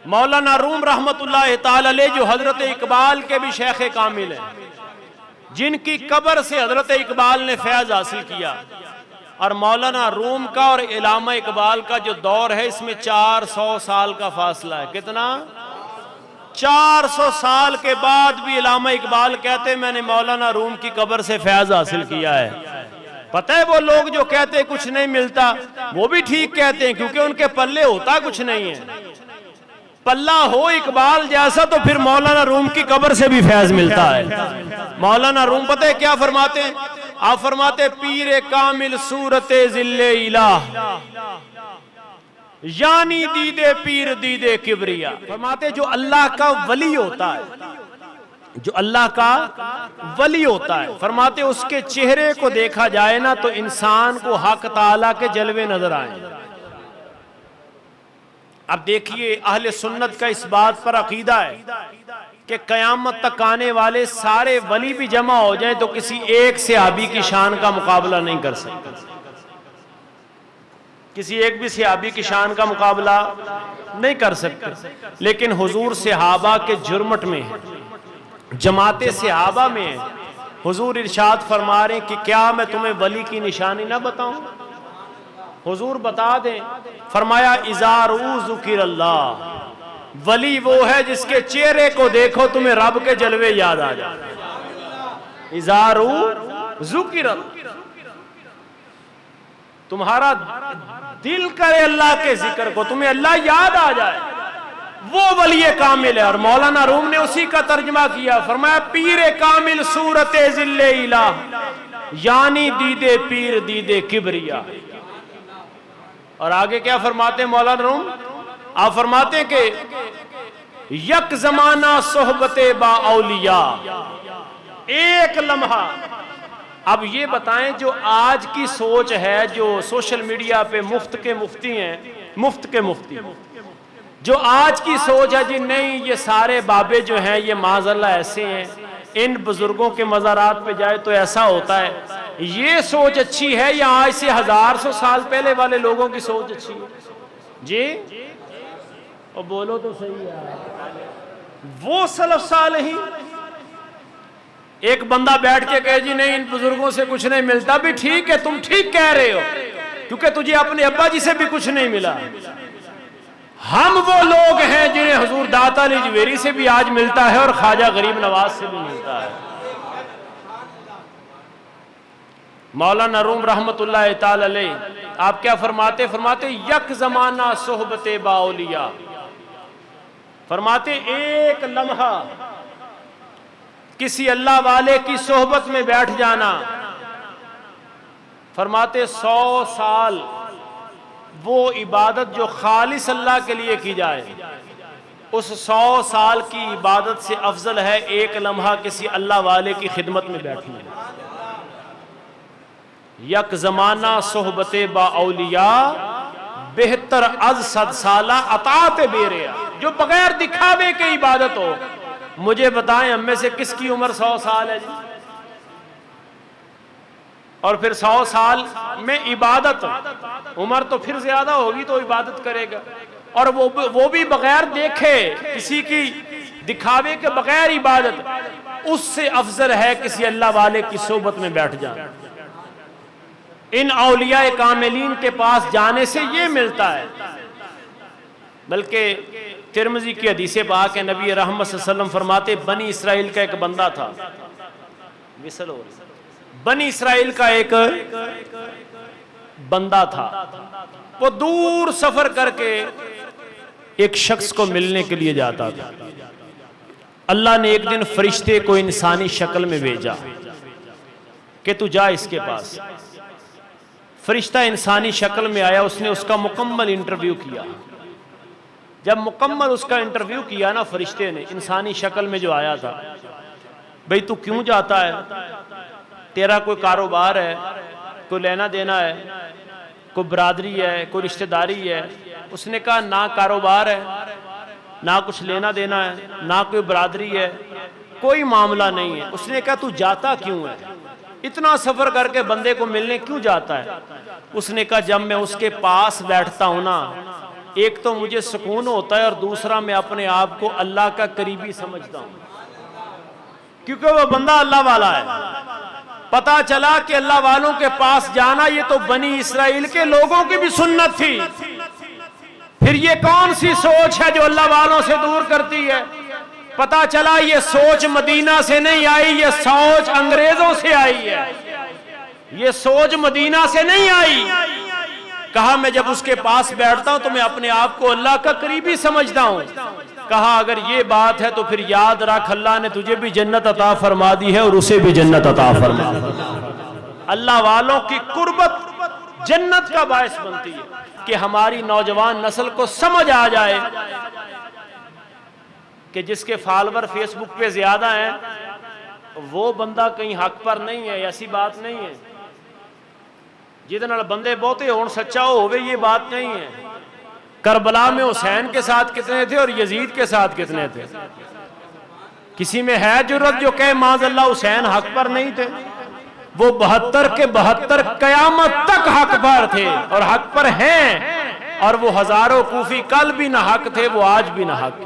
مولانا روم رحمت اللہ تعالی علیہ جو حضرت اقبال کے بھی شیخ کامل ہیں، جن کی قبر سے حضرت اقبال نے فیض حاصل کیا، اور مولانا روم کا اور علامہ اقبال کا جو دور ہے اس میں 400 سال کا فاصلہ ہے۔ کتنا؟ 400 سال کے بعد بھی علامہ اقبال کہتے ہیں میں نے مولانا روم کی قبر سے فیض حاصل کیا ہے۔ پتہ ہے وہ لوگ جو کہتے ہیں کچھ نہیں ملتا، وہ بھی ٹھیک کہتے ہیں، کیونکہ ان کے پلے ہوتا کچھ نہیں ہے۔ پلہ ہو اقبال جیسا تو پھر مولانا روم کی قبر سے بھی فیض ملتا ہے۔ مولانا روم پتہ ہے کیا فرماتے ہیں؟ آپ فرماتے ہیں پیر کامل صورت ذل الہ، یعنی دیدے پیر دیدے کبریا۔ فرماتے جو اللہ کا ولی ہوتا ہے، جو اللہ کا ولی ہوتا ہے، فرماتے اس کے چہرے کو دیکھا جائے نا تو انسان کو حق تعالیٰ کے جلوے نظر آئیں۔ اب دیکھیے اہل سنت کا اس بات پر عقیدہ ہے کہ قیامت تک آنے والے سارے ولی بھی جمع ہو جائیں تو کسی ایک صحابی کی شان کا مقابلہ نہیں کر سکتے، کسی ایک بھی صحابی کی شان کا مقابلہ نہیں کر سکتے۔ لیکن حضور صحابہ کے جرمٹ میں ہے، جماعت صحابہ میں ہے۔ حضور ارشاد فرما رہے ہیں کہ کیا میں تمہیں ولی کی نشانی نہ بتاؤں؟ حضور بتا دیں، فرمایا اذا رؤوا ذکر اللہ، ولی وہ ہے جس کے چہرے کو دیکھو تمہیں رب کے جلوے یاد آ جائے۔ اذا رؤوا ذکر اللہ، تمہارا دل کرے اللہ کے ذکر کو، تمہیں اللہ یاد آ جائے، وہ ولی کامل ہے۔ اور مولانا روم نے اسی کا ترجمہ کیا، فرمایا پیر کامل صورت ذل الہ، یعنی دیدے پیر دیدے کبریا۔ اور آگے کیا فرماتے ہیں مولانا روم؟ آپ فرماتے ہیں کہ یک زمانہ صحبت با اولیاء، ایک لمحہ۔ اب یہ بتائیں جو آج کی سوچ ہے، جو سوشل میڈیا پہ مفت کے مفتی ہیں، مفت کے مفتی جو آج کی سوچ ہے جی نہیں یہ سارے بابے جو ہیں یہ معاذ اللہ ایسے ہیں، ان بزرگوں کے مزارات پہ جائے تو ایسا ہوتا ہے، یہ سوچ اچھی ہے یا آج سے 1000 سال پہلے والے لوگوں کی سوچ اچھی ہے؟ جی اور بولو تو صحیح ہے۔ وہ سلف صالحین، ایک بندہ بیٹھ کے کہے جی نہیں ان بزرگوں سے کچھ نہیں ملتا، بھی ٹھیک ہے تم ٹھیک کہہ رہے ہو، کیونکہ تجھے اپنے ابا جی سے بھی کچھ نہیں ملا۔ ہم وہ لوگ ہیں جنہیں حضور داتا علی جویری سے بھی آج ملتا ہے اور خواجہ غریب نواز سے بھی ملتا ہے۔ مولانا روم رحمت اللہ تعالی علیہ آپ کیا فرماتے؟ فرماتے یک زمانہ صحبت با اولیاء، فرماتے ایک لمحہ کسی اللہ والے کی صحبت میں بیٹھ جانا، فرماتے 100 سال وہ عبادت جو خالص اللہ کے لیے کی جائے اس 100 سال کی عبادت سے افضل ہے ایک لمحہ کسی اللہ والے کی خدمت میں بیٹھنا۔ یک زمانہ صحبت با اولیاء بہتر از 100 سالہ اطاعت بیریا، جو بغیر دکھاوے کے عبادت ہو۔ مجھے بتائیں ہم میں سے کس کی عمر 100 سال ہے جی؟ اور پھر 100 سال میں عبادت، عمر تو پھر زیادہ ہوگی تو عبادت کرے گا، اور وہ بھی بغیر دیکھے، کسی کی دکھاوے کے بغیر عبادت، اس سے افضل ہے کسی اللہ والے کی صحبت میں بیٹھ جانا۔ ان اولیاء کاملین کے پاس جانے سے یہ ملتا ہے۔ بلکہ ترمذی کی حدیث پاک ہے، نبی رحمت صلی اللہ علیہ وسلم فرماتے بنی اسرائیل کا ایک بندہ تھا، بنی اسرائیل کا ایک بندہ تھا، وہ دور سفر کر کے ایک شخص کو ملنے کے لیے جاتا تھا۔ اللہ نے ایک دن فرشتے کو انسانی شکل میں بھیجا کہ تو جا اس کے پاس۔ فرشتہ انسانی شکل میں آیا، اس نے اس کا مکمل انٹرویو کیا۔ جب مکمل اس کا انٹرویو کیا نا فرشتے نے، انسانی شکل میں جو آیا تھا، بھئی تو کیوں جاتا ہے؟ تیرا کوئی کاروبار ہے، کوئی لینا دینا ہے، کوئی برادری ہے، کوئی رشتہ داری ہے؟ اس نے کہا نہ کاروبار ہے، نہ کچھ لینا دینا ہے، نہ کوئی برادری ہے، کوئی معاملہ نہیں ہے۔ اس نے کہا تو جاتا کیوں ہے؟ اتنا سفر کر کے بندے کو ملنے کیوں جاتا ہے؟ اس نے کہا جب میں اس کے پاس بیٹھتا ہوں نا ایک تو مجھے سکون ہوتا ہے اور دوسرا میں اپنے آپ کو اللہ کا قریبی سمجھتا ہوں، کیونکہ وہ بندہ اللہ والا ہے۔ پتا چلا کہ اللہ والوں کے پاس جانا یہ تو بنی اسرائیل کے لوگوں کی بھی سنت تھی، پھر یہ کون سی سوچ ہے جو اللہ والوں سے دور کرتی ہے؟ پتا چلا یہ سوچ مدینہ سے نہیں آئی، یہ سوچ انگریزوں سے آئی ہے، یہ سوچ مدینہ سے نہیں آئی۔ کہا میں جب اس کے پاس بیٹھتا ہوں تو میں اپنے آپ کو اللہ کا قریبی سمجھتا ہوں۔ کہا اگر یہ بات ہے تو پھر یاد رکھ اللہ نے تجھے بھی جنت عطا فرما دی ہے اور اسے بھی جنت عطا فرما دی ہے۔ اللہ والوں کی قربت جنت کا باعث بنتی ہے کہ ہماری نوجوان نسل کو سمجھ آ جائے کہ جس کے فالوور فیس بک پہ زیادہ ہیں وہ بندہ کہیں حق پر نہیں ہے، ایسی بات نہیں ہے۔ جہدے نال بندے بہتے ہون سچا ہوئے یہ بات نہیں ہے۔ کربلا میں حسین کے ساتھ کتنے تھے اور یزید کے ساتھ کتنے تھے؟ کسی میں ہے جرت جو کہے معاذ اللہ حسین حق پر نہیں تھے؟ وہ 72 کے 72 قیامت تک حق پر تھے اور حق پر ہیں، اور وہ ہزاروں کوفی کل بھی نہ حق تھے، وہ آج بھی نہ حق۔